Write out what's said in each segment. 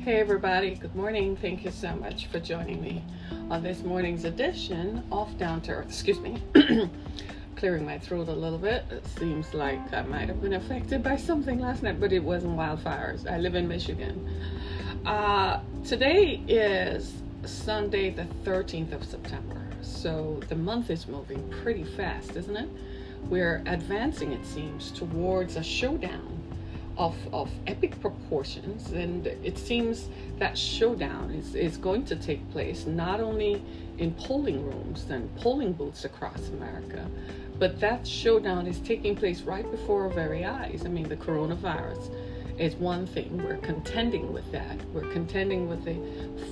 Hey everybody, good morning. Thank you so much for joining me on this morning's edition of Down to Earth. Excuse me, clearing my throat a little bit. It seems like I might have been affected by something last night, but it wasn't wildfires. I live in Michigan. Today is Sunday the 13th of September, so the month is moving pretty fast, isn't it? We're advancing, it seems, towards a showdown of epic proportions, and it seems that showdown is going to take place not only in polling rooms and polling booths across America, but that showdown is taking place right before our very eyes. I mean, the coronavirus is one thing. We're contending with that. We're contending with the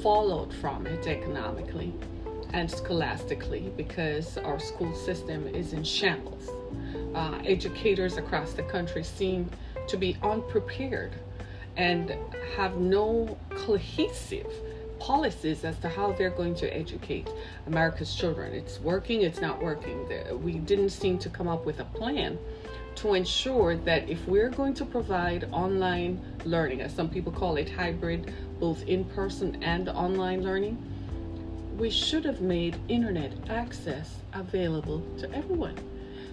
fallout from it economically and scholastically because our school system is in shambles. Educators across the country seem to be unprepared and have no cohesive policies as to how they're going to educate America's children. It's working, it's not working. We didn't seem to come up with a plan to ensure that if we're going to provide online learning, as some people call it hybrid, both in-person and online learning, we should have made internet access available to everyone.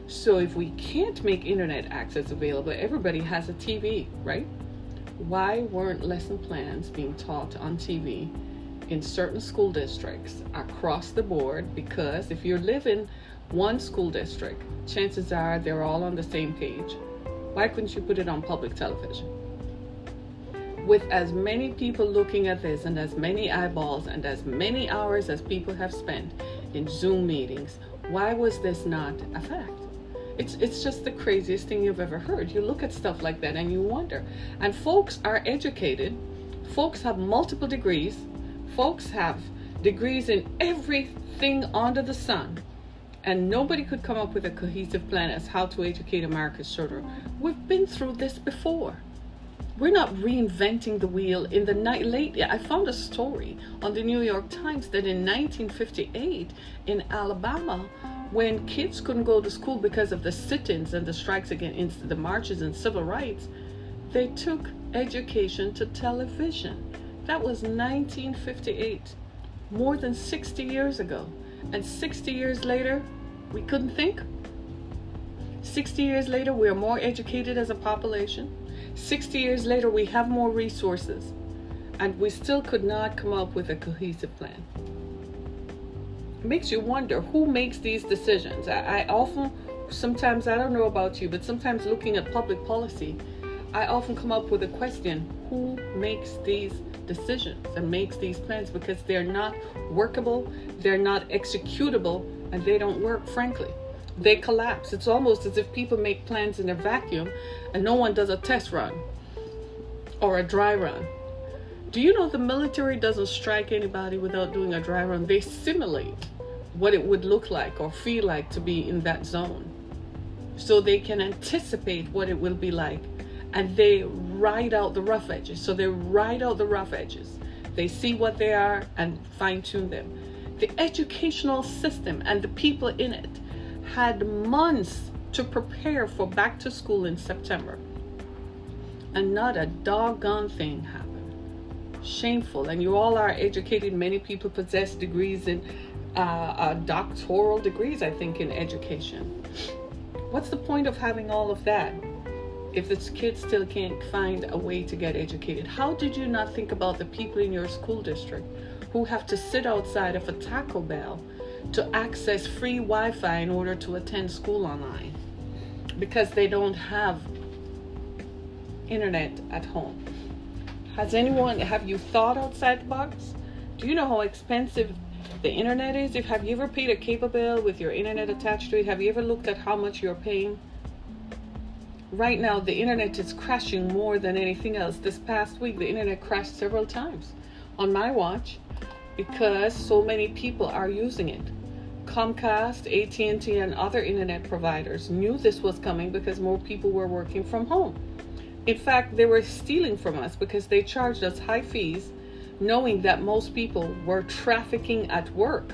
So if we can't make internet access available, everybody has a TV, right? Why weren't lesson plans being taught on TV in certain school districts across the board? Because if you live in one school district, chances are they're all on the same page. Why couldn't you put it on public television? With as many people looking at this and as many eyeballs and as many hours as people have spent in Zoom meetings, why was this not a fact? It's just the craziest thing you've ever heard. You look at stuff like that and you wonder. And folks are educated. Folks have multiple degrees. Folks have degrees in everything under the sun. And nobody could come up with a cohesive plan as how to educate America's children. We've been through this before. We're not reinventing the wheel. In the lately, I found a story on the New York Times that in 1958 in Alabama, when kids couldn't go to school because of the sit-ins and the strikes against the marches and civil rights, they took education to television. That was 1958, more than 60 years ago. And 60 years later, we couldn't think. 60 years later, we are more educated as a population. 60 years later, we have more resources. And we still could not come up with a cohesive plan. It makes you wonder who makes these decisions. I often, sometimes, I don't know about you, but sometimes looking at public policy, I often come up with a question: who makes these decisions and makes these plans? Because they're not workable, they're not executable, and they don't work, frankly. They collapse. It's almost as if people make plans in a vacuum and no one does a test run or a dry run. Do you know the military doesn't strike anybody without doing a dry run? They simulate what it would look like or feel like to be in that zone, so they can anticipate what it will be like, and they ride out the rough edges. So they ride out the rough edges. They see what they are and fine-tune them. The educational system and the people in it had months to prepare for back to school in September, and not a doggone thing happened. Shameful. And you all are educated. Many people possess degrees in doctoral degrees, I think, in education. What's the point of having all of that if the kids still can't find a way to get educated? How did you not think about the people in your school district who have to sit outside of a Taco Bell to access free Wi-Fi in order to attend school online because they don't have internet at home? Have you thought outside the box? Do you know how expensive the internet is? Have you ever paid a cable bill with your internet attached to it? Have you ever looked at how much you're paying? Right now, the internet is crashing more than anything else. This past week, the internet crashed several times on my watch because so many people are using it. Comcast, AT&T, and other internet providers knew this was coming because more people were working from home. In fact, they were stealing from us because they charged us high fees, knowing that most people were trafficking at work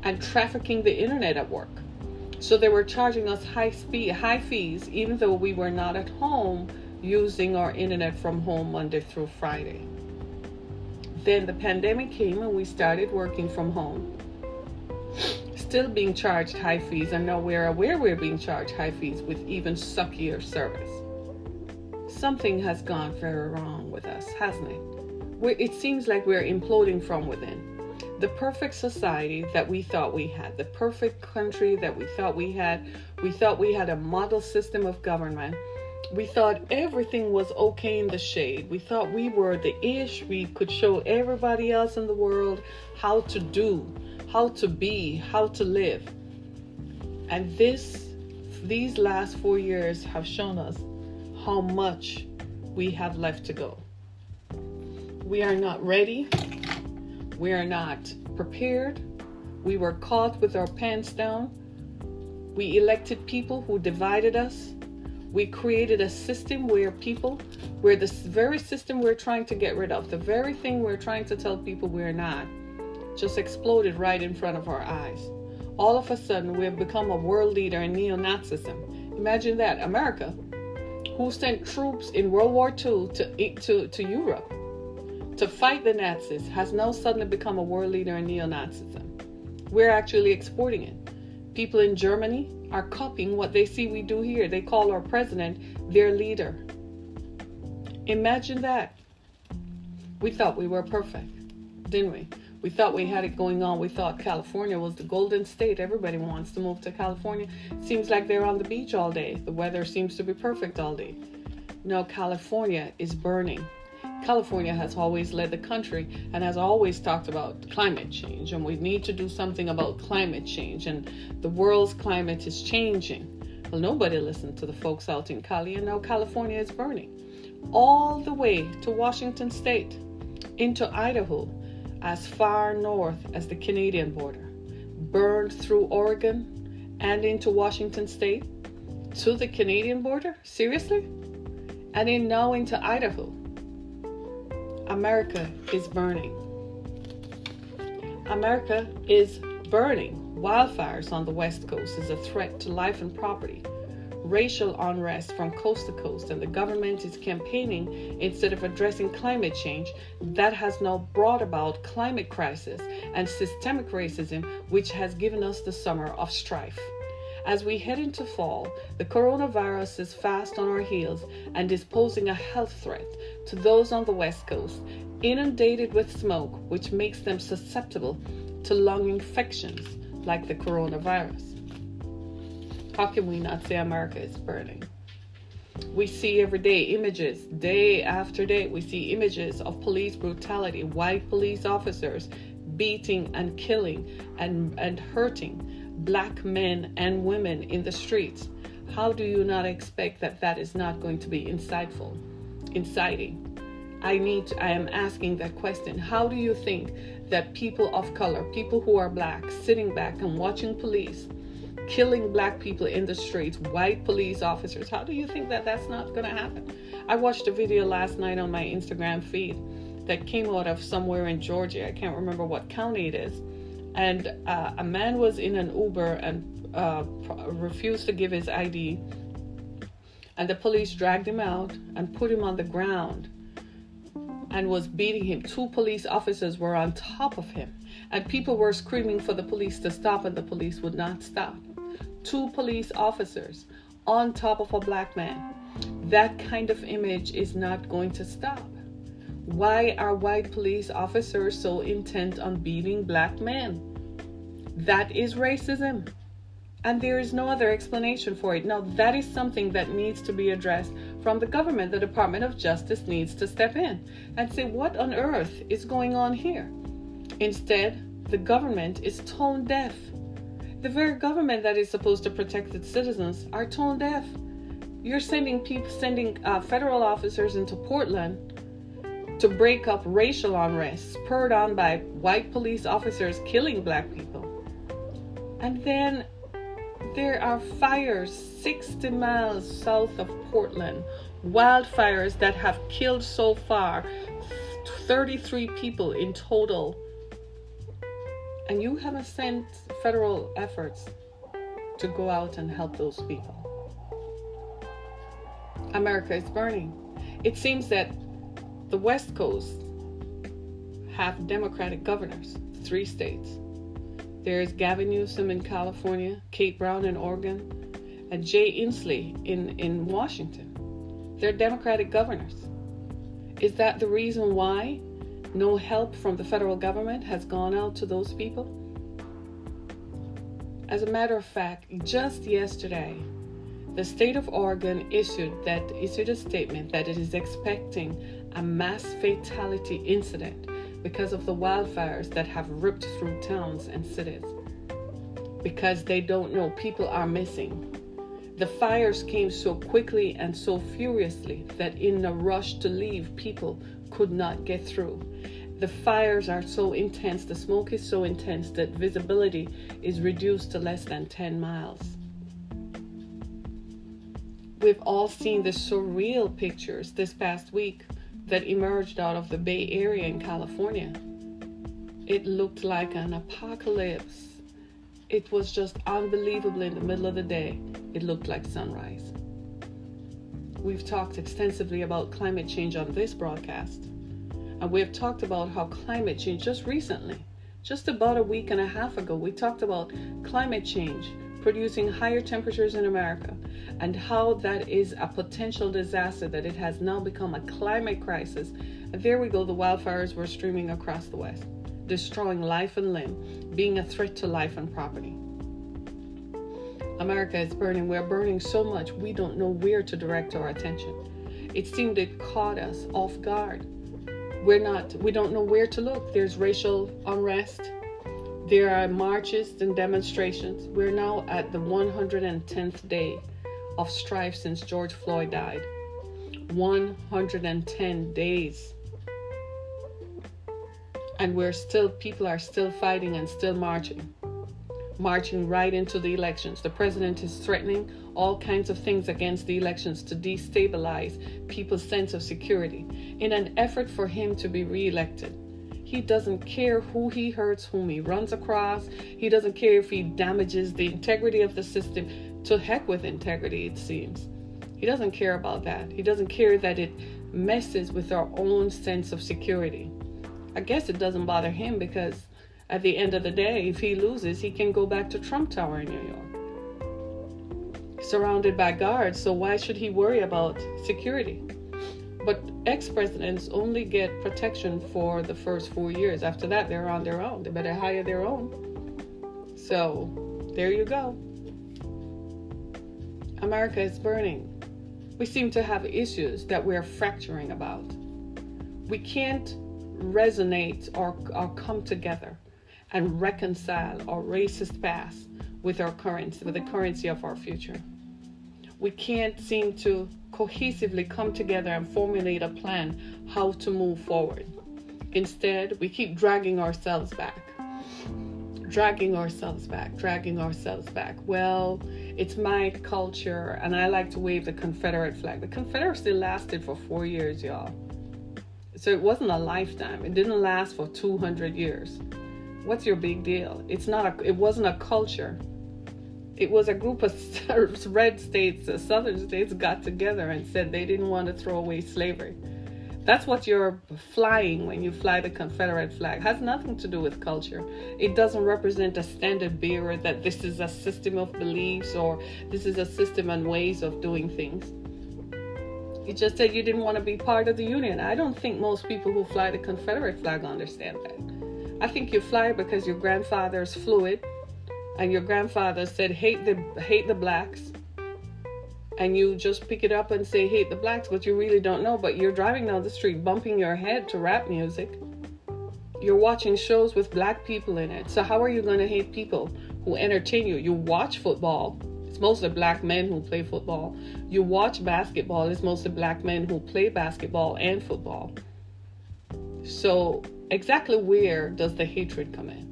and trafficking the internet at work. So they were charging us high fees, even though we were not at home using our internet from home Monday through Friday. Then the pandemic came and we started working from home, still being charged high fees, and now we're aware we're being charged high fees with even suckier service. Something has gone very wrong with us, hasn't it? It seems like we're imploding from within. The perfect society that we thought we had, the perfect country that we thought we had a model system of government. We thought everything was okay in the shade. We thought we were the ish. We could show everybody else in the world how to do, how to be, how to live. And these last 4 years have shown us how much we have left to go. We are not ready. We are not prepared. We were caught with our pants down. We elected people who divided us. We created a system where the very system we're trying to get rid of, the very thing we're trying to tell people we're not, just exploded right in front of our eyes. All of a sudden, we have become a world leader in neo-Nazism. Imagine that. America, who sent troops in World War II to Europe to fight the Nazis, has now suddenly become a world leader in neo-Nazism. We're actually exporting it. People in Germany are copying what they see we do here. They call our president their leader. Imagine that. We thought we were perfect, didn't we? We thought we had it going on. We thought California was the golden state. Everybody wants to move to California. Seems like they're on the beach all day. The weather seems to be perfect all day. No, California is burning. California has always led the country and has always talked about climate change, and we need to do something about climate change, and the world's climate is changing. Well, nobody listened to the folks out in Cali, and now California is burning. All the way to Washington State, into Idaho, as far north as the Canadian border, burned through Oregon and into Washington State to the Canadian border? Seriously? And then now into Idaho. America is burning. America is burning. Wildfires on the West Coast is a threat to life and property. Racial unrest from coast to coast, and the government is campaigning instead of addressing climate change that has now brought about climate crisis and systemic racism, which has given us the Summer of Strife. As we head into fall, the coronavirus is fast on our heels and is posing a health threat to those on the West Coast, inundated with smoke, which makes them susceptible to lung infections like the coronavirus. How can we not say America is burning? We see every day images, day after day, we see images of police brutality, white police officers beating and killing and hurting Black men and women in the streets. How do you not expect that is not going to be inciting? I am asking that question. How do you think that people of color, people who are Black, sitting back and watching police killing Black people in the streets, white police officers, how do you think that's not going to happen? I watched a video last night on my Instagram feed that came out of somewhere in Georgia. I can't remember what county it is. And a man was in an Uber and refused to give his ID. And the police dragged him out and put him on the ground and was beating him. 2 police officers were on top of him. And people were screaming for the police to stop, and the police would not stop. 2 police officers on top of a Black man. That kind of image is not going to stop. Why are white police officers so intent on beating Black men? That is racism. And there is no other explanation for it. Now, that is something that needs to be addressed from the government. The Department of Justice needs to step in and say, what on earth is going on here? Instead, the government is tone deaf. The very government that is supposed to protect its citizens are tone deaf. You're sending federal officers into Portland to break up racial unrest spurred on by white police officers killing Black people. And then there are fires 60 miles south of Portland, wildfires that have killed so far 33 people in total. And you haven't sent federal efforts to go out and help those people. America is burning. It seems that the West Coast have Democratic governors, 3 states. There's Gavin Newsom in California, Kate Brown in Oregon, and Jay Inslee in Washington. They're Democratic governors. Is that the reason why no help from the federal government has gone out to those people? As a matter of fact, just yesterday, the state of Oregon issued a statement that it is expecting a mass fatality incident because of the wildfires that have ripped through towns and cities. Because they don't know, people are missing. The fires came so quickly and so furiously that in a rush to leave, people could not get through. The fires are so intense, the smoke is so intense that visibility is reduced to less than 10 miles. We've all seen the surreal pictures this past week that emerged out of the Bay Area in California. It looked like an apocalypse. It was just unbelievable in the middle of the day. It looked like sunrise. We've talked extensively about climate change on this broadcast. And we've talked about how climate change just recently, just about a week and a half ago, we talked about climate change producing higher temperatures in America and how that is a potential disaster, that it has now become a climate crisis. And there we go, the wildfires were streaming across the West, destroying life and limb, being a threat to life and property. America is burning. We're burning so much, we don't know where to direct our attention. It seemed it caught us off guard. We don't know where to look. There's racial unrest. There are marches and demonstrations. We're now at the 110th day of strife since George Floyd died. 110 days. And people are still fighting and still marching right into the elections. The president is threatening all kinds of things against the elections to destabilize people's sense of security in an effort for him to be reelected. He doesn't care who he hurts, whom he runs across. He doesn't care if he damages the integrity of the system. To heck with integrity, it seems. He doesn't care about that. He doesn't care that it messes with our own sense of security. I guess it doesn't bother him because at the end of the day, if he loses, he can go back to Trump Tower in New York, surrounded by guards. So why should he worry about security? But ex-presidents only get protection for the first 4 years. After that, they're on their own. They better hire their own. So there you go. America is burning. We seem to have issues that we're fracturing about. We can't resonate or come together and reconcile our racist past with the currency of our future. We can't seem to cohesively come together and formulate a plan how to move forward. Instead, we keep dragging ourselves back. Well, it's my culture, and I like to wave the Confederate flag. The Confederacy lasted for 4 years, y'all. So it wasn't a lifetime. It didn't last for 200 years. What's your big deal? It wasn't a culture. It was a group of red states, southern states got together and said they didn't want to throw away slavery. That's what you're flying when you fly the Confederate flag. It has nothing to do with culture. It doesn't represent a standard bearer that this is a system of beliefs or this is a system and ways of doing things. You just said you didn't want to be part of the Union. I don't think most people who fly the Confederate flag understand that. I think you fly because your grandfathers flew it, and your grandfather said hate the blacks, and you just pick it up and say hate the blacks, but you really don't know. But you're driving down the street bumping your head to rap music. You're watching shows with black people in it. So how are you going to hate people who entertain you? You watch football. It's mostly black men who play football. You watch basketball. It's mostly black men who play basketball and football. So exactly where does the hatred come in?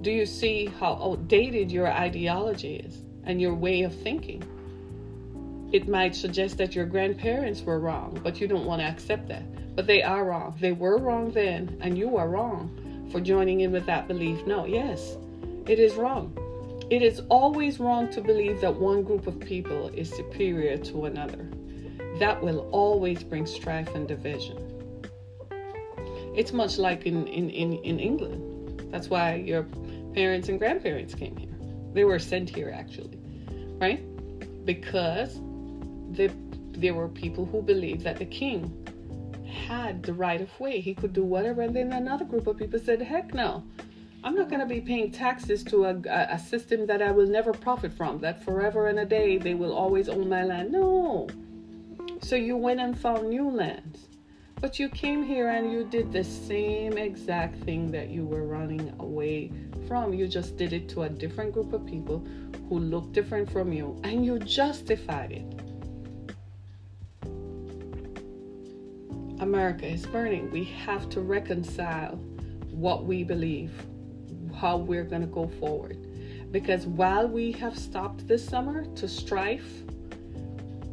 Do you see how outdated your ideology is and your way of thinking? It might suggest that your grandparents were wrong, but you don't want to accept that. But they are wrong. They were wrong then, and you are wrong for joining in with that belief. No, yes, it is wrong. It is always wrong to believe that one group of people is superior to another. That will always bring strife and division. It's much like in England. That's why your parents and grandparents came here. They were sent here, actually, right? Because there were people who believed that the king had the right of way. He could do whatever. And then another group of people said, heck no. I'm not going to be paying taxes to a system that I will never profit from, that forever and a day they will always own my land. No. So you went and found new lands. But you came here and you did the same exact thing that you were running away from. You just did it to a different group of people who looked different from you, and you justified it. America is burning. We have to reconcile what we believe, how we're going to go forward. Because while we have stopped this summer to strife,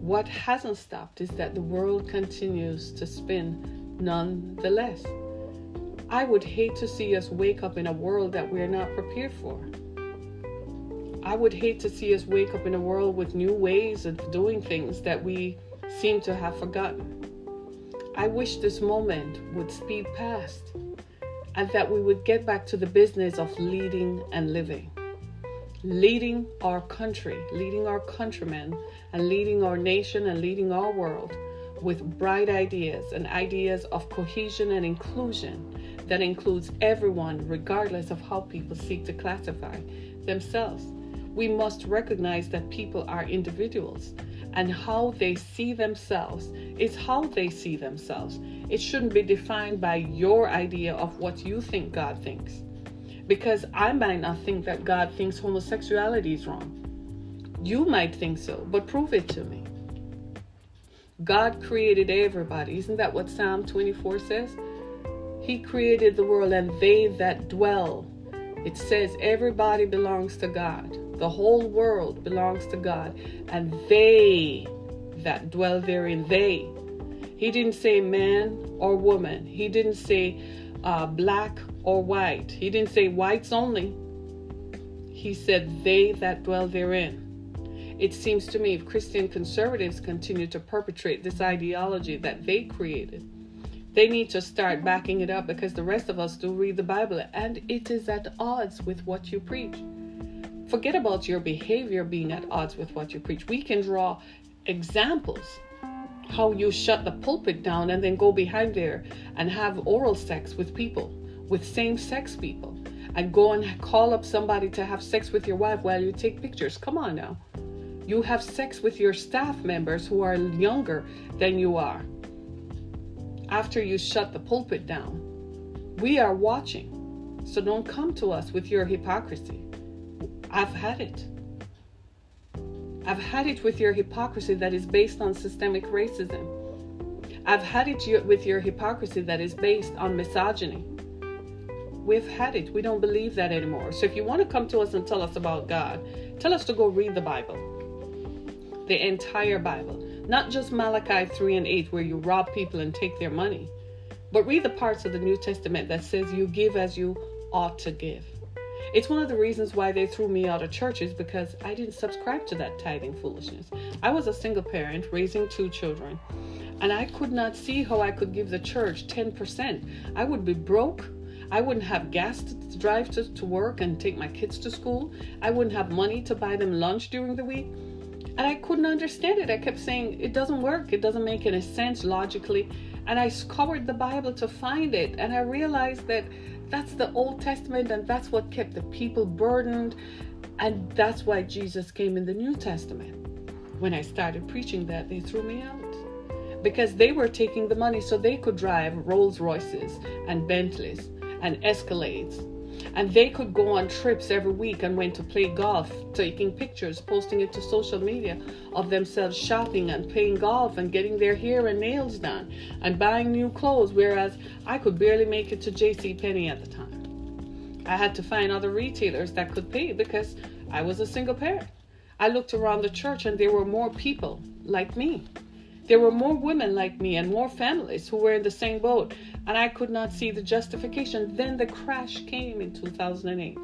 what hasn't stopped is that the world continues to spin nonetheless. I would hate to see us wake up in a world that we're not prepared for. I would hate to see us wake up in a world with new ways of doing things that we seem to have forgotten. I wish this moment would speed past and that we would get back to the business of leading and living. Leading our country, leading our countrymen, and leading our nation and leading our world with bright ideas and ideas of cohesion and inclusion that includes everyone regardless of how people seek to classify themselves. We must recognize that people are individuals, and how they see themselves is how they see themselves. It shouldn't be defined by your idea of what you think God thinks. Because I might not think that God thinks homosexuality is wrong. You might think so, but prove it to me. God created everybody. Isn't that what Psalm 24 says? He created the world and they that dwell. It says everybody belongs to God. The whole world belongs to God. And they that dwell therein, they. He didn't say man or woman. He didn't say black or white. He didn't say whites only. He said they that dwell therein. It seems to me if Christian conservatives continue to perpetrate this ideology that they created, they need to start backing it up, because the rest of us do read the Bible and it is at odds with what you preach. Forget about your behavior being at odds with what you preach. We can draw examples how you shut the pulpit down and then go behind there and have oral sex with people, with same-sex people, and go and call up somebody to have sex with your wife while you take pictures. Come on now. You have sex with your staff members who are younger than you are after you shut the pulpit down. We are watching, so don't come to us with your hypocrisy. I've had it. I've had it with your hypocrisy that is based on systemic racism. I've had it with your hypocrisy that is based on misogyny. We've had it. We don't believe that anymore. So if you want to come to us and tell us about God, tell us to go read the Bible. The entire Bible. Not just Malachi 3 and 8 where you rob people and take their money. But read the parts of the New Testament that says you give as you ought to give. It's one of the reasons why they threw me out of churches, because I didn't subscribe to that tithing foolishness. I was a single parent raising 2 children, and I could not see how I could give the church 10%. I would be broke. I wouldn't have gas to drive to work and take my kids to school. I wouldn't have money to buy them lunch during the week. And I couldn't understand it. I kept saying, it doesn't work. It doesn't make any sense logically. And I scoured the Bible to find it. And I realized that that's the Old Testament, and that's what kept the people burdened. And that's why Jesus came in the New Testament. When I started preaching that, they threw me out. Because they were taking the money so they could drive Rolls Royces and Bentleys and Escalades. And they could go on trips every week and went to play golf, taking pictures, posting it to social media of themselves shopping and playing golf and getting their hair and nails done and buying new clothes, whereas I could barely make it to JCPenney at the time. I had to find other retailers that could pay because I was a single parent. I looked around the church and there were more people like me. There were more women like me and more families who were in the same boat, and I could not see the justification. Then the crash came in 2008,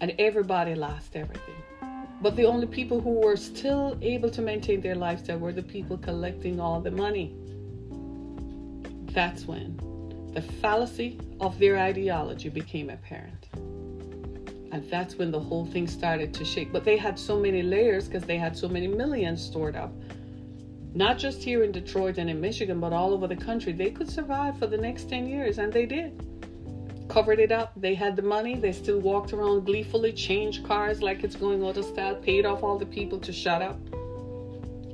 and everybody lost everything. But the only people who were still able to maintain their lifestyle were the people collecting all the money. That's when the fallacy of their ideology became apparent. And that's when the whole thing started to shake. But they had so many layers because they had so many millions stored up. Not just here in Detroit and in Michigan, but all over the country. They could survive for the next 10 years, and they did. Covered it up. They had the money. They still walked around gleefully, changed cars like it's going out of style, paid off all the people to shut up.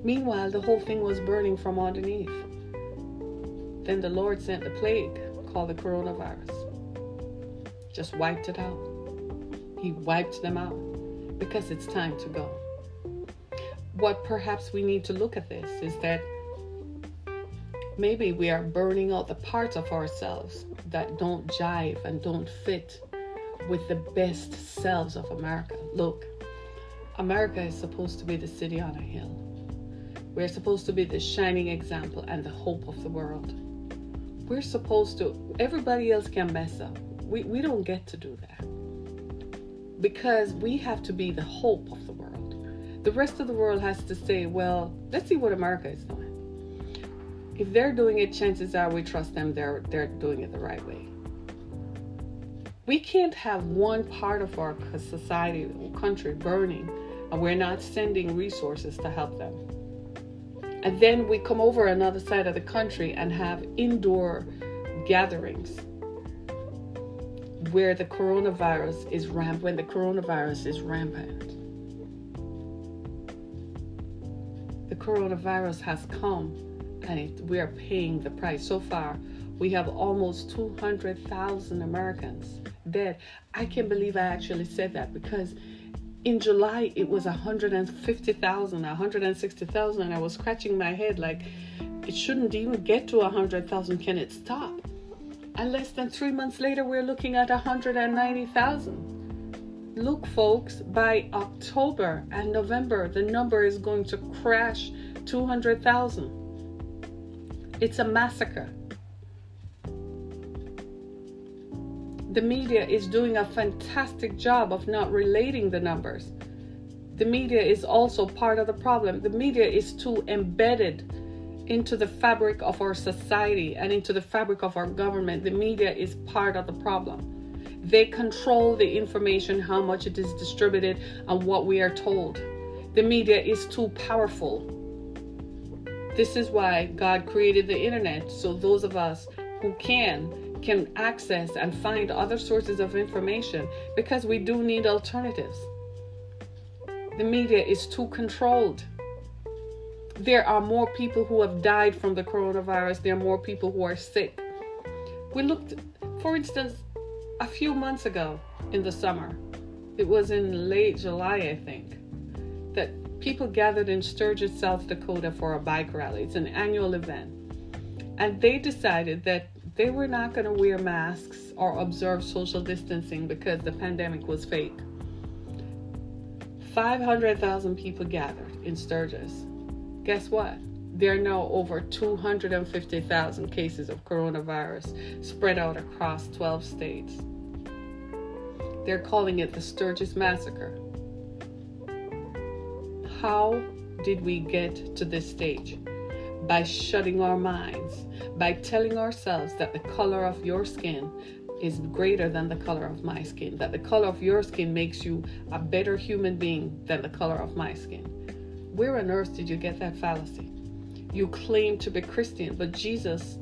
Meanwhile, the whole thing was burning from underneath. Then the Lord sent the plague called the coronavirus. Just wiped it out. He wiped them out because it's time to go. What perhaps we need to look at this is that maybe we are burning out the parts of ourselves that don't jive and don't fit with the best selves of America. Look, America is supposed to be the city on a hill. We're supposed to be the shining example and the hope of the world. We're supposed to, everybody else can mess up. We don't get to do that. Because we have to be the hope of the world. The rest of the world has to say, well, let's see what America is doing. If they're doing it, chances are we trust them, they're doing it the right way. We can't have one part of our society or country burning and we're not sending resources to help them. And then we come over another side of the country and have indoor gatherings where the coronavirus is rampant. The coronavirus has come and we are paying the price. So far, we have almost 200,000 Americans dead. I can't believe I actually said that because in July, it was 150,000, 160,000, and I was scratching my head like, it shouldn't even get to 100,000. Can it stop? And less than 3 months later, we're looking at 190,000. Look, folks, by October and November, the number is going to crash 200,000. It's a massacre. The media is doing a fantastic job of not relating the numbers. The media is also part of the problem. The media is too embedded into the fabric of our society and into the fabric of our government. The media is part of the problem. They control the information, how much it is distributed, and what we are told. The media is too powerful. This is why God created the internet, so those of us who can access and find other sources of information, because we do need alternatives. The media is too controlled. There are more people who have died from the coronavirus. There are more people who are sick. We looked, for instance, a few months ago in the summer, it was in late July, I think, that people gathered in Sturgis, South Dakota for a bike rally. It's an annual event. And they decided that they were not going to wear masks or observe social distancing because the pandemic was fake. 500,000 people gathered in Sturgis. Guess what? There are now over 250,000 cases of coronavirus spread out across 12 states. They're calling it the Sturgis Massacre. How did we get to this stage? By shutting our minds, by telling ourselves that the color of your skin is greater than the color of my skin, that the color of your skin makes you a better human being than the color of my skin. Where on earth did you get that fallacy? You claim to be Christian, but Jesus,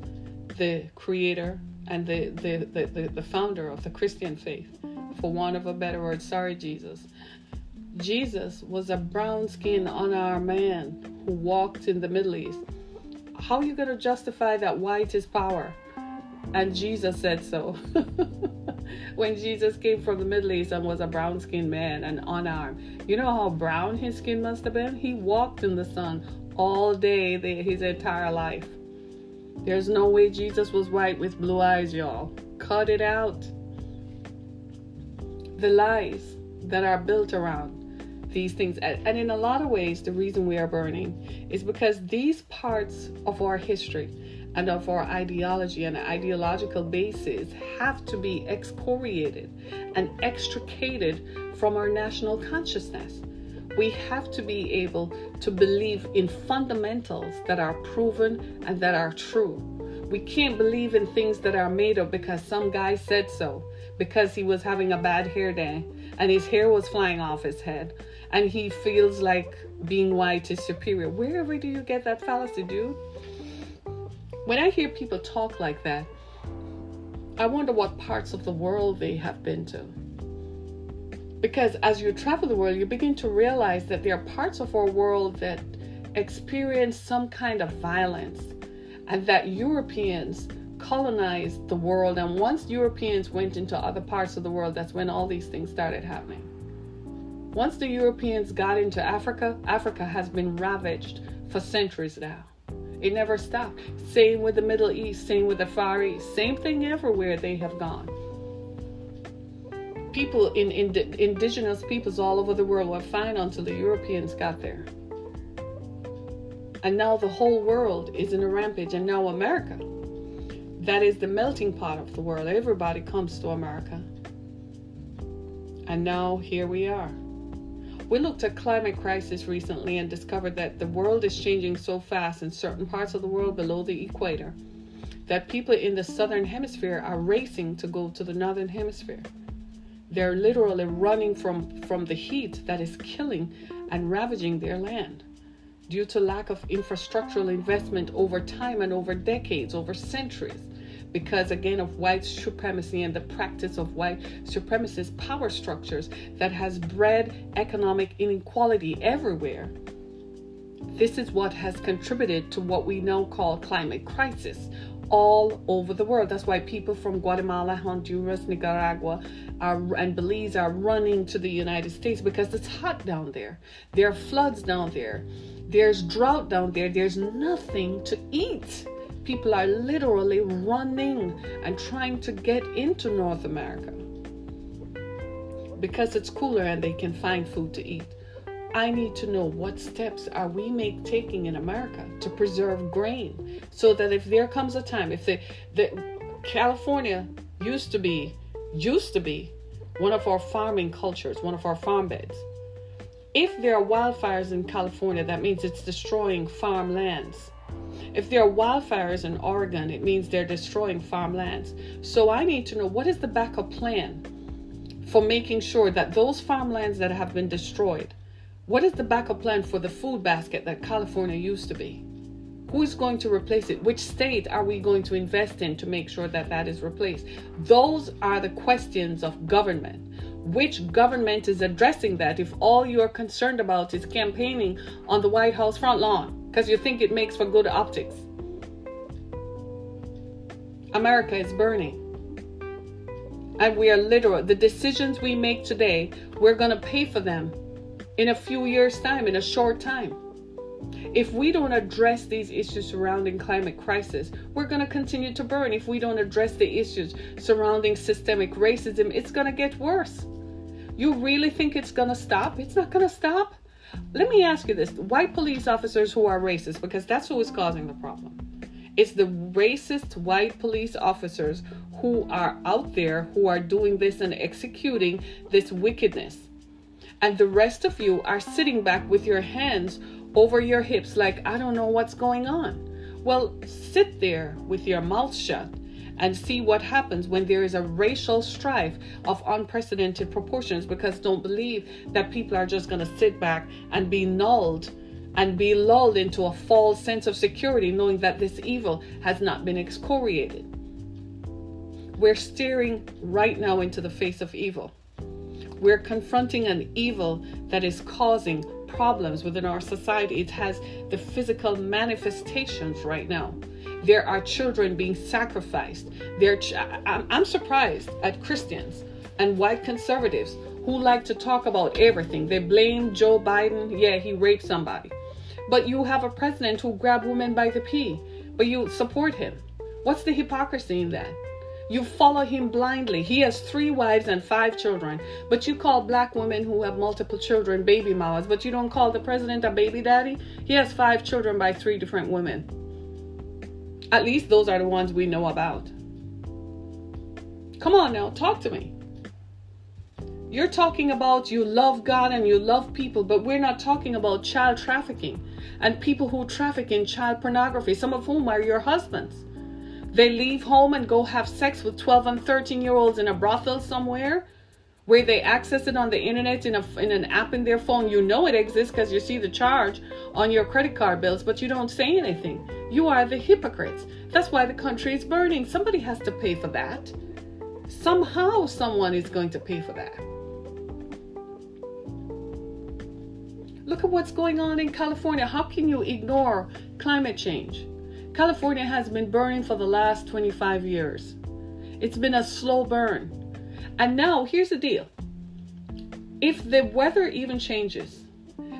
the creator and the founder of the Christian faith, for want of a better word, sorry Jesus, Jesus was a brown-skinned, unarmed man who walked in the Middle East. How are you going to justify that white is power? And Jesus said so. When Jesus came from the Middle East and was a brown-skinned man and unarmed, you know how brown his skin must have been? He walked in the sun all day, his entire life. There's no way Jesus was white with blue eyes, y'all. Cut it out. The lies that are built around these things, and in a lot of ways, the reason we are burning is because these parts of our history and of our ideology and ideological bases have to be excoriated and extricated from our national consciousness. We have to be able to believe in fundamentals that are proven and that are true. We can't believe in things that are made up because some guy said so, because he was having a bad hair day and his hair was flying off his head and he feels like being white is superior. Wherever do you get that fallacy, dude? When I hear people talk like that, I wonder what parts of the world they have been to. Because as you travel the world, you begin to realize that there are parts of our world that experience some kind of violence, and that Europeans colonized the world. And once Europeans went into other parts of the world, that's when all these things started happening. Once the Europeans got into Africa, Africa has been ravaged for centuries now. It never stopped. Same with the Middle East, same with the Far East, same thing everywhere they have gone. People in indigenous peoples all over the world were fine until the Europeans got there. And now the whole world is in a rampage. And now America, that is the melting pot of the world. Everybody comes to America. And now here we are. We looked at climate crisis recently and discovered that the world is changing so fast in certain parts of the world below the equator that people in the southern hemisphere are racing to go to the northern hemisphere. They're literally running from the heat that is killing and ravaging their land due to lack of infrastructural investment over time and over decades, over centuries, because again of white supremacy and the practice of white supremacist power structures that has bred economic inequality everywhere. This is what has contributed to what we now call climate crisis all over the world. That's why people from Guatemala, Honduras, Nicaragua and Belize are running to the United States, because it's hot down there. There are floods down there. There's drought down there. There's nothing to eat. People are literally running and trying to get into North America because it's cooler and they can find food to eat. I need to know, what steps are we taking in America to preserve grain, so that if there comes a time, if the California used to be one of our farming cultures, one of our farm beds. If there are wildfires in California, that means it's destroying farmlands. If there are wildfires in Oregon, it means they're destroying farmlands. So I need to know, what is the backup plan for making sure that those farmlands that have been destroyed, what is the backup plan for the food basket that California used to be? Who is going to replace it? Which state are we going to invest in to make sure that that is replaced? Those are the questions of government. Which government is addressing that if all you are concerned about is campaigning on the White House front lawn because you think it makes for good optics? America is burning. And we are literal. The decisions we make today, we're going to pay for them in a few years' time, in a short time. If we don't address these issues surrounding climate crisis, we're going to continue to burn. If we don't address the issues surrounding systemic racism, it's going to get worse. You really think it's going to stop? It's not going to stop. Let me ask you this. White police officers who are racist, because that's who is causing the problem. It's the racist white police officers who are out there, who are doing this and executing this wickedness. And the rest of you are sitting back with your hands over your hips like, I don't know what's going on. Well, sit there with your mouth shut and see what happens when there is a racial strife of unprecedented proportions, because don't believe that people are just going to sit back and be lulled into a false sense of security, knowing that this evil has not been excoriated. We're staring right now into the face of evil. We're confronting an evil that is causing problems within our society. It has the physical manifestations right now. There are children being sacrificed. I'm surprised at Christians and white conservatives who like to talk about everything. They blame Joe Biden. Yeah, he raped somebody. But you have a president who grabbed women by the pee, but you support him. What's the hypocrisy in that? You follow him blindly. He has 3 wives and 5 children, but you call black women who have multiple children baby mamas, but you don't call the president a baby daddy. He has 5 children by 3 different women. At least those are the ones we know about. Come on now, talk to me. You're talking about you love God and you love people, but we're not talking about child trafficking and people who traffic in child pornography, some of whom are your husbands. They leave home and go have sex with 12 and 13-year-olds in a brothel somewhere, where they access it on the internet in an app in their phone. You know it exists because you see the charge on your credit card bills, but you don't say anything. You are the hypocrites. That's why the country is burning. Somebody has to pay for that. Somehow someone is going to pay for that. Look at what's going on in California. How can you ignore climate change? California has been burning for the last 25 years. It's been a slow burn. And now, here's the deal. If the weather even changes,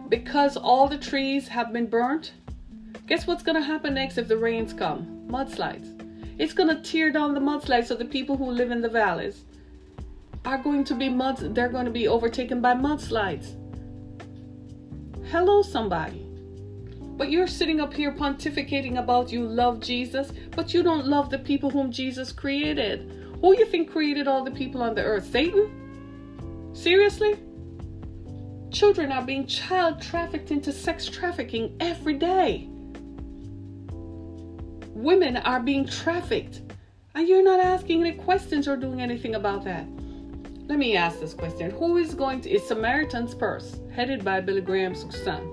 because all the trees have been burnt, guess what's going to happen next if the rains come? Mudslides. It's going to tear down the mudslides, so the people who live in the valleys are going to be they're going to be overtaken by mudslides. Hello, somebody. But you're sitting up here pontificating about you love Jesus, but you don't love the people whom Jesus created. Who you think created all the people on the earth? Satan? Seriously? Children are being child trafficked into sex trafficking every day. Women are being trafficked. And you're not asking any questions or doing anything about that. Let me ask this question. Is Samaritan's Purse, headed by Billy Graham's son,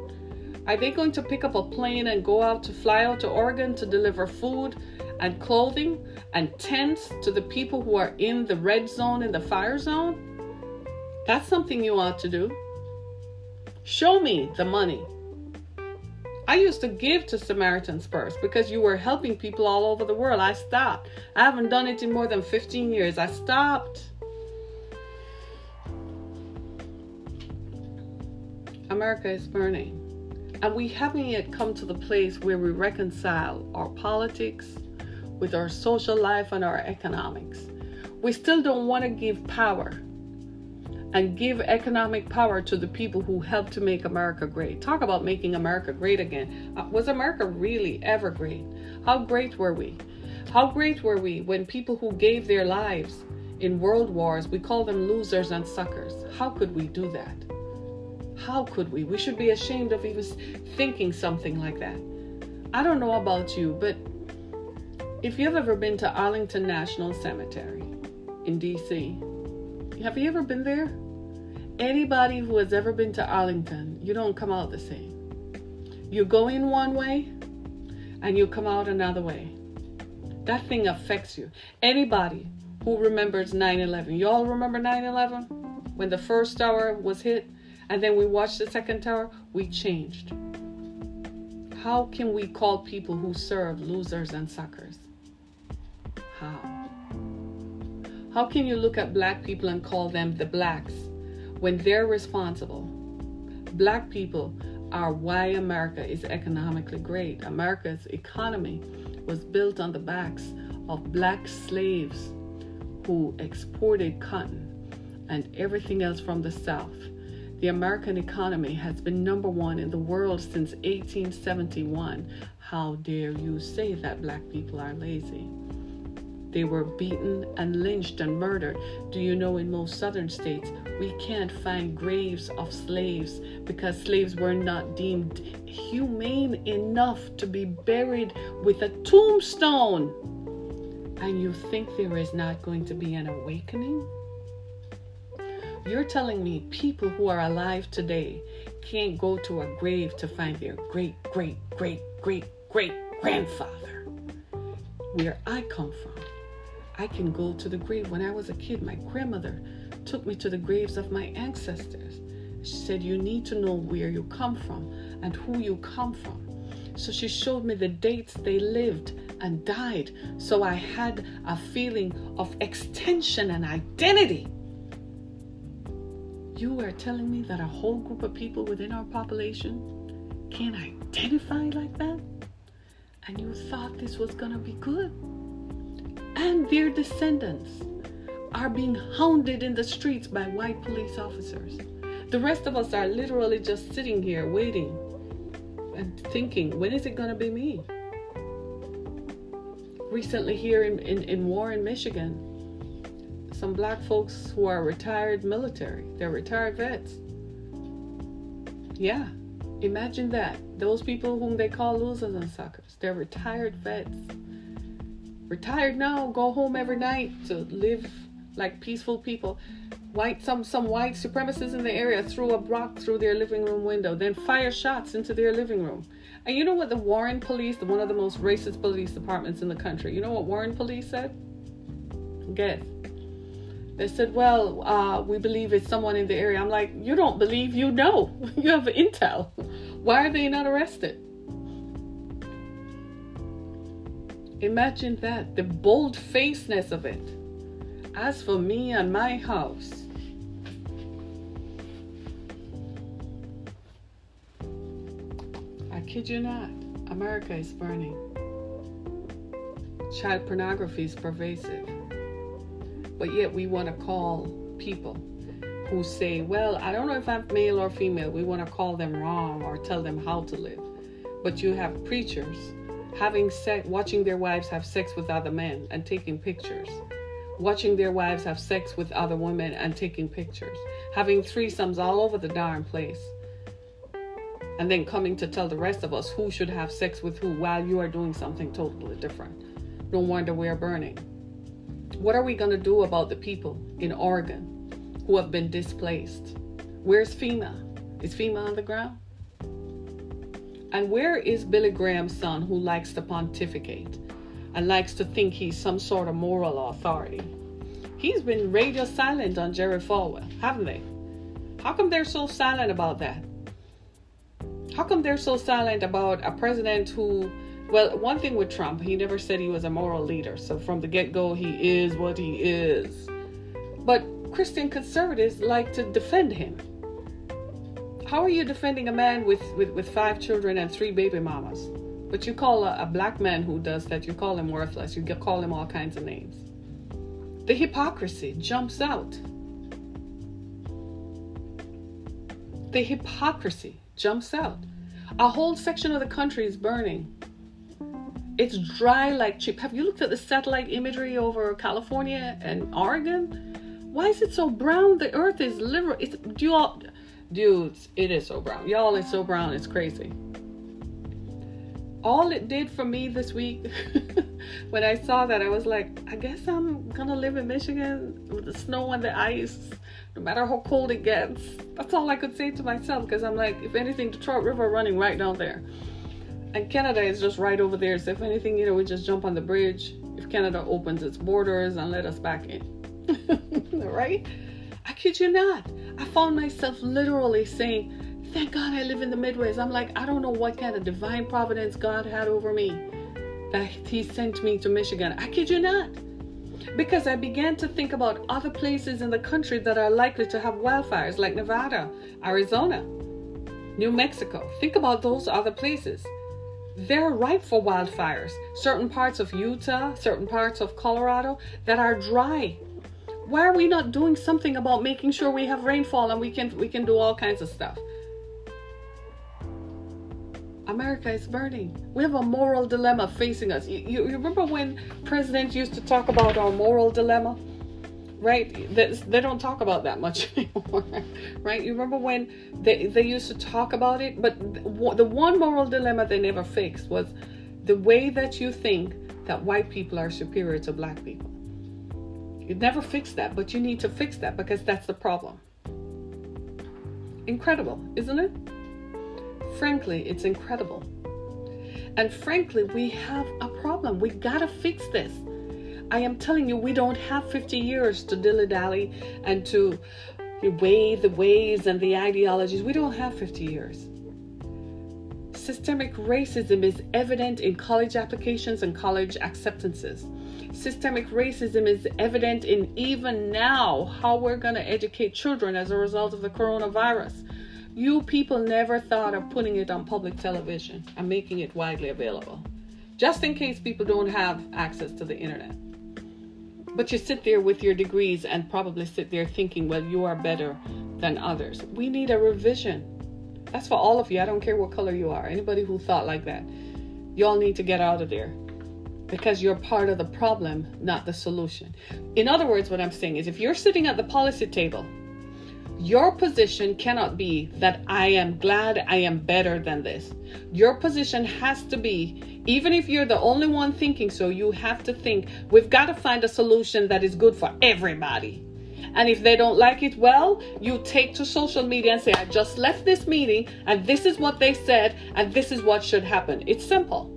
are they going to pick up a plane and fly out to Oregon to deliver food and clothing and tents to the people who are in the red zone and the fire zone? That's something you ought to do. Show me the money. I used to give to Samaritan's Purse because you were helping people all over the world. I stopped. I haven't done it in more than 15 years. I stopped. America is burning. And we haven't yet come to the place where we reconcile our politics with our social life and our economics. We still don't want to give power and give economic power to the people who helped to make America great. Talk about making America great again. Was America really ever great? How great were we? How great were we when people who gave their lives in world wars, we call them losers and suckers? How could we do that? How could we? We should be ashamed of even thinking something like that. I don't know about you, but if you've ever been to Arlington National Cemetery in D.C., have you ever been there? Anybody who has ever been to Arlington, you don't come out the same. You go in one way and you come out another way. That thing affects you. Anybody who remembers 9/11, you all remember 9/11? When the first tower was hit and then we watched the second tower, we changed. How can we call people who serve losers and suckers? How? How can you look at black people and call them the blacks when they're responsible? Black people are why America is economically great. America's economy was built on the backs of black slaves who exported cotton and everything else from the South. The American economy has been number one in the world since 1871. How dare you say that black people are lazy? They were beaten and lynched and murdered. Do you know in most southern states, we can't find graves of slaves because slaves were not deemed humane enough to be buried with a tombstone? And you think there is not going to be an awakening? You're telling me people who are alive today can't go to a grave to find their great, great, great, great, great grandfather. Where I come from, I can go to the grave. When I was a kid, my grandmother took me to the graves of my ancestors. She said, you need to know where you come from and who you come from. So she showed me the dates they lived and died. So I had a feeling of extension and identity. You are telling me that a whole group of people within our population can't identify like that? And you thought this was going to be good? And their descendants are being hounded in the streets by white police officers. The rest of us are literally just sitting here waiting and thinking, when is it going to be me? Recently here in Warren, Michigan, some black folks who are retired military, they're retired vets. Yeah, imagine that. Those people whom they call losers and suckers, they're retired vets. retired now, go home every night to live like peaceful people. Some white supremacists in the area threw a rock through their living room window, then fire shots into their living room. And you know what the Warren police, one of the most racist police departments in the country, you know what Warren police said? Guess. They said, well, we believe it's someone in the area. I'm like, you don't believe, you know. You have intel. Why are they not arrested? Imagine that, the bold-facedness of it. As for me and my house, I kid you not, America is burning. Child pornography is pervasive. But yet we want to call people who say, well, I don't know if I'm male or female. We want to call them wrong or tell them how to live. But you have preachers having sex, watching their wives have sex with other men and taking pictures. Watching their wives have sex with other women and taking pictures. Having threesomes all over the darn place. And then coming to tell the rest of us who should have sex with who while you are doing something totally different. No wonder we're burning. What are we going to do about the people in Oregon who have been displaced? Where's FEMA? Is FEMA on the ground? And where is Billy Graham's son, who likes to pontificate and likes to think he's some sort of moral authority? He's been radio silent on Jerry Falwell, haven't they? How come they're so silent about that? How come they're so silent about a president who, well, one thing with Trump, he never said he was a moral leader. So from the get-go, he is what he is. But Christian conservatives like to defend him. How are you defending a man with 5 children and 3 baby mamas? But you call a black man who does that, you call him worthless. You call him all kinds of names. The hypocrisy jumps out. The hypocrisy jumps out. A whole section of the country is burning. It's dry like chip. Have you looked at the satellite imagery over California and Oregon? Why is it so brown? The earth is literally, dudes, it is so brown. Y'all, it's so brown, it's crazy. All it did for me this week, when I saw that, I was like, I guess I'm gonna live in Michigan with the snow and the ice, no matter how cold it gets. That's all I could say to myself, because I'm like, if anything, Detroit River running right down there. And Canada is just right over there. So if anything, we just jump on the bridge if Canada opens its borders and let us back in. Right? I kid you not. I found myself literally saying, thank God I live in the Midwest. I'm like, I don't know what kind of divine providence God had over me that he sent me to Michigan. I kid you not. Because I began to think about other places in the country that are likely to have wildfires, like Nevada, Arizona, New Mexico. Think about those other places. They're ripe for wildfires. Certain parts of Utah, certain parts of Colorado that are dry. Why are we not doing something about making sure we have rainfall and we can do all kinds of stuff? America is burning. We have a moral dilemma facing us. You remember when presidents used to talk about our moral dilemma? Right? They don't talk about that much anymore. Right? You remember when they used to talk about it? But the one moral dilemma they never fixed was the way that you think that white people are superior to black people. You never fixed that, but you need to fix that because that's the problem. Incredible, isn't it? Frankly, it's incredible. And frankly, we have a problem. We gotta fix this. I am telling you, we don't have 50 years to dilly-dally and to weigh the ways and the ideologies. We don't have 50 years. Systemic racism is evident in college applications and college acceptances. Systemic racism is evident in even now how we're going to educate children as a result of the coronavirus. You people never thought of putting it on public television and making it widely available, just in case people don't have access to the internet. But you sit there with your degrees and probably sit there thinking, well, you are better than others. We need a revision. That's for all of you. I don't care what color you are. Anybody who thought like that, y'all need to get out of there because you're part of the problem, not the solution. In other words, what I'm saying is if you're sitting at the policy table, your position cannot be that I am glad I am better than this. Your position has to be, Even if you're the only one thinking so, you have to think, we've got to find a solution that is good for everybody. And if they don't like it, well, you take to social media and say, I just left this meeting and this is what they said and this is what should happen. It's simple.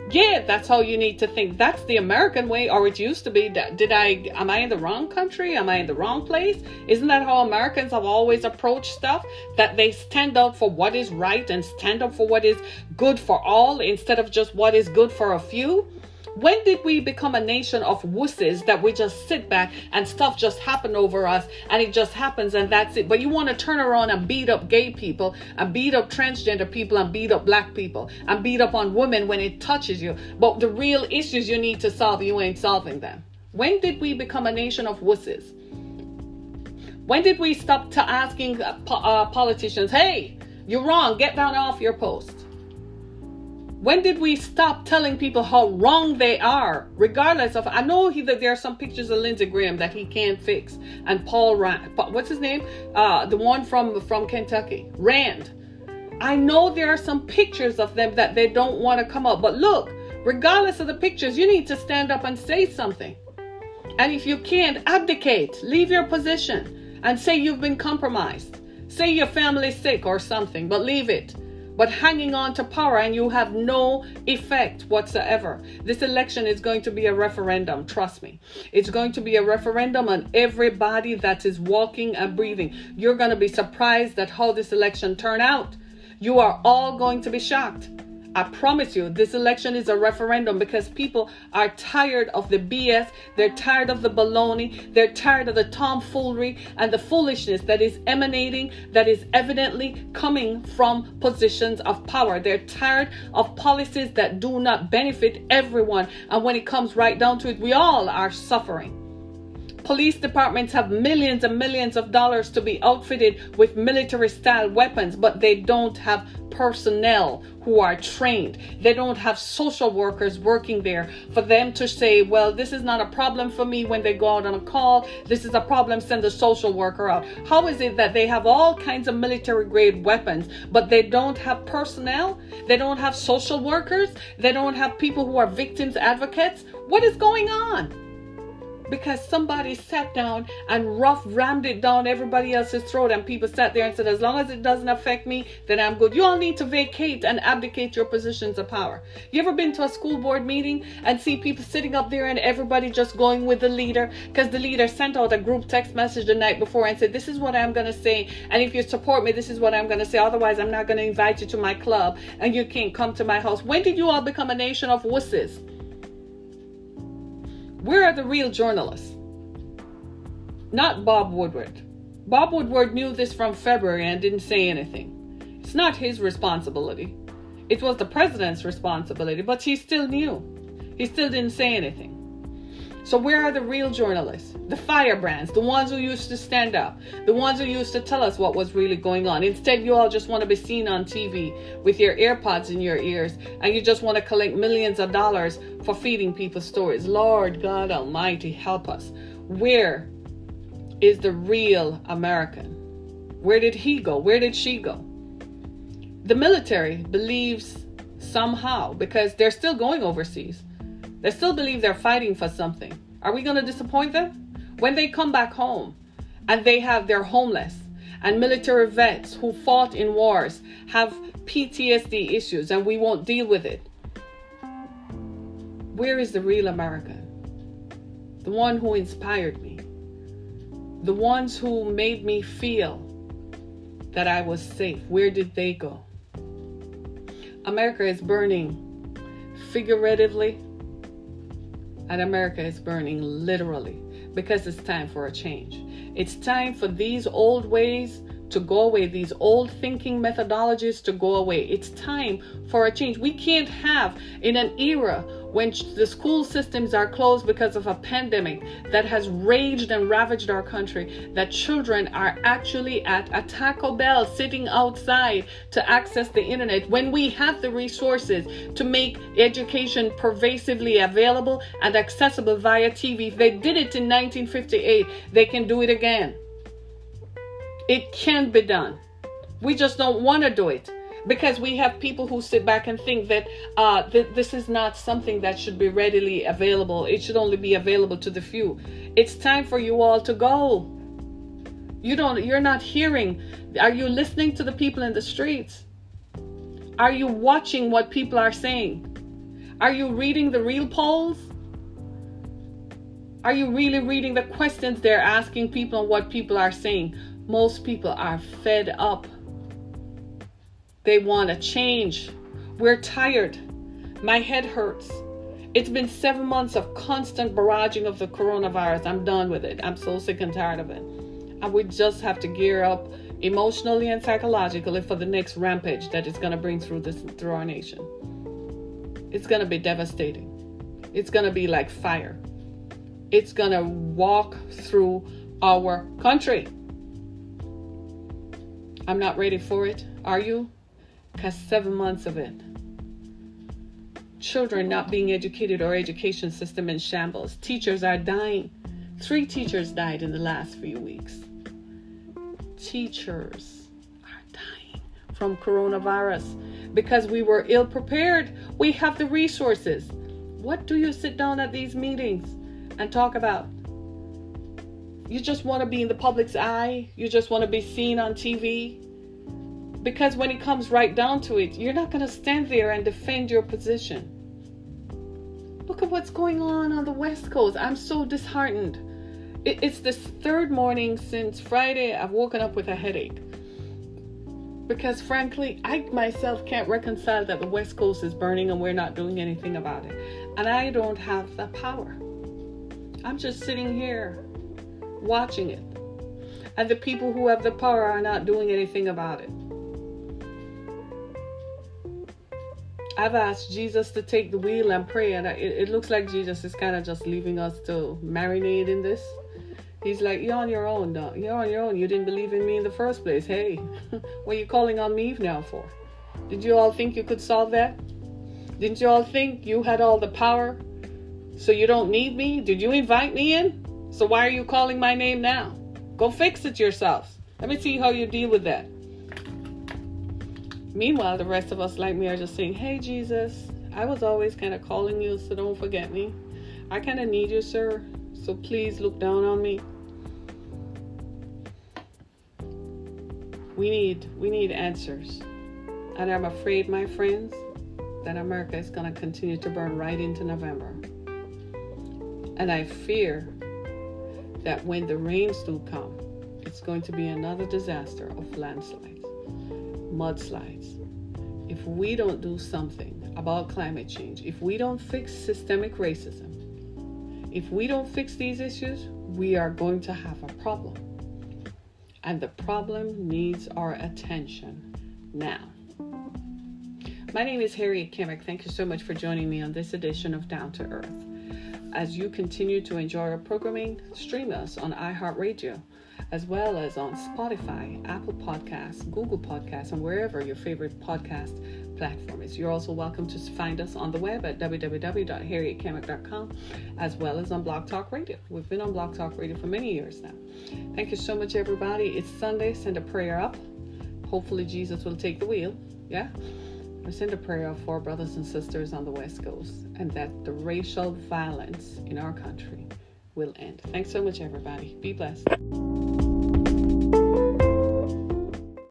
Yeah, that's how you need to think. That's the American way, or it used to be. Am I in the wrong country? Am I in the wrong place? Isn't that how Americans have always approached stuff? That they stand up for what is right and stand up for what is good for all instead of just what is good for a few? When did we become a nation of wusses that we just sit back and stuff just happen over us and it just happens and that's it? But you want to turn around and beat up gay people and beat up transgender people and beat up black people and beat up on women when it touches you. But the real issues you need to solve, you ain't solving them. When did we become a nation of wusses? When did we stop asking politicians, hey, you're wrong, get down off your post? When did we stop telling people how wrong they are, regardless of, I know that there are some pictures of Lindsey Graham that he can't fix. And Paul Rand, what's his name? The one from Kentucky, Rand. I know there are some pictures of them that they don't want to come up. But look, regardless of the pictures, you need to stand up and say something. And if you can't, abdicate, leave your position and say you've been compromised. Say your family's sick or something, but leave it. But hanging on to power and you have no effect whatsoever. This election is going to be a referendum, trust me. It's going to be a referendum on everybody that is walking and breathing. You're going to be surprised at how this election turned out. You are all going to be shocked. I promise you, this election is a referendum because people are tired of the BS. They're tired of the baloney. They're tired of the tomfoolery and the foolishness that is emanating, that is evidently coming from positions of power. They're tired of policies that do not benefit everyone. And when it comes right down to it, we all are suffering. Police departments have millions and millions of dollars to be outfitted with military-style weapons, but they don't have personnel who are trained. They don't have social workers working there for them to say, well, this is not a problem for me when they go out on a call. This is a problem, send the social worker out. How is it that they have all kinds of military-grade weapons, but they don't have personnel? They don't have social workers? They don't have people who are victims advocates? What is going on? Because somebody sat down and rammed it down everybody else's throat, and people sat there and said, as long as it doesn't affect me, then I'm good. You all need to vacate and abdicate your positions of power. You ever been to a school board meeting and see people sitting up there and everybody just going with the leader because the leader sent out a group text message the night before and said, this is what I'm going to say, and if you support me, this is what I'm going to say, otherwise I'm not going to invite you to my club and you can't come to my house. When did you all become a nation of wusses? Where are the real journalists? Not Bob Woodward. Bob Woodward knew this from February and didn't say anything. It's not his responsibility. It was the president's responsibility, but he still knew. He still didn't say anything. So where are the real journalists? The firebrands, the ones who used to stand up, the ones who used to tell us what was really going on. Instead, you all just want to be seen on TV with your AirPods in your ears, and you just want to collect millions of dollars for feeding people stories. Lord God Almighty, help us. Where is the real American? Where did he go? Where did she go? The military believes somehow, because they're still going overseas, they still believe they're fighting for something. Are we going to disappoint them? When they come back home and they're homeless, and military vets who fought in wars have PTSD issues and we won't deal with it. Where is the real American? The one who inspired me. The ones who made me feel that I was safe. Where did they go? America is burning figuratively, and America is burning literally, because it's time for a change. It's time for these old ways to go away, these old thinking methodologies to go away. It's time for a change. We can't have, in an era when the school systems are closed because of a pandemic that has raged and ravaged our country, that children are actually at a Taco Bell sitting outside to access the internet, when we have the resources to make education pervasively available and accessible via TV. If they did it in 1958, they can do it again. It can be done. We just don't want to do it Because we have people who sit back and think that this is not something that should be readily available. It should only be available to the few. It's time for you all to go. You're not hearing. Are you listening to the people in the streets? Are you watching what people are saying? Are you reading the real polls? Are you really reading the questions they're asking people and what people are saying? Most people are fed up. They want a change. We're tired. My head hurts. It's been 7 months of constant barraging of the coronavirus. I'm done with it. I'm so sick and tired of it. And we just have to gear up emotionally and psychologically for the next rampage that it's going to bring through our nation. It's going to be devastating. It's going to be like fire. It's going to walk through our country. I'm not ready for it. Are you? Because 7 months of it. Children not being educated, or education system in shambles. Teachers are dying. 3 teachers died in the last few weeks. Teachers are dying from coronavirus because we were ill prepared. We have the resources. What do you sit down at these meetings and talk about? You just want to be in the public's eye. You just want to be seen on TV. Because when it comes right down to it, you're not going to stand there and defend your position. Look at what's going on the West Coast. I'm so disheartened. It's the 3rd morning since Friday I've woken up with a headache. Because frankly, I myself can't reconcile that the West Coast is burning and we're not doing anything about it. And I don't have the power. I'm just sitting here watching it. And the people who have the power are not doing anything about it. I've asked Jesus to take the wheel and pray, and it looks like Jesus is kind of just leaving us to marinate in this. He's like, you're on your own, dog. You're on your own. You didn't believe in me in the first place. Hey, what are you calling on me now for? Did you all think you could solve that? Didn't you all think you had all the power? So you don't need me? Did you invite me in? So why are you calling my name now? Go fix it yourselves. Let me see how you deal with that. Meanwhile, the rest of us like me are just saying, hey, Jesus, I was always kind of calling you, so don't forget me. I kind of need you, sir. So please look down on me. We need answers. And I'm afraid, my friends, that America is going to continue to burn right into November. And I fear that when the rains do come, it's going to be another disaster of landslides. Mudslides. If we don't do something about climate change, if we don't fix systemic racism, if we don't fix these issues, we are going to have a problem. And the problem needs our attention now. My name is Harriet Kimmick. Thank you so much for joining me on this edition of Down to Earth. As you continue to enjoy our programming, stream us on iHeartRadio, as well as on Spotify, Apple Podcasts, Google Podcasts, and wherever your favorite podcast platform is. You're also welcome to find us on the web at www.harrietkimmick.com, as well as on Blog Talk Radio. We've been on Blog Talk Radio for many years now. Thank you so much, everybody. It's Sunday. Send a prayer up. Hopefully Jesus will take the wheel. Yeah? We send a prayer up for our brothers and sisters on the West Coast, and that the racial violence in our country will end. Thanks so much, everybody. Be blessed.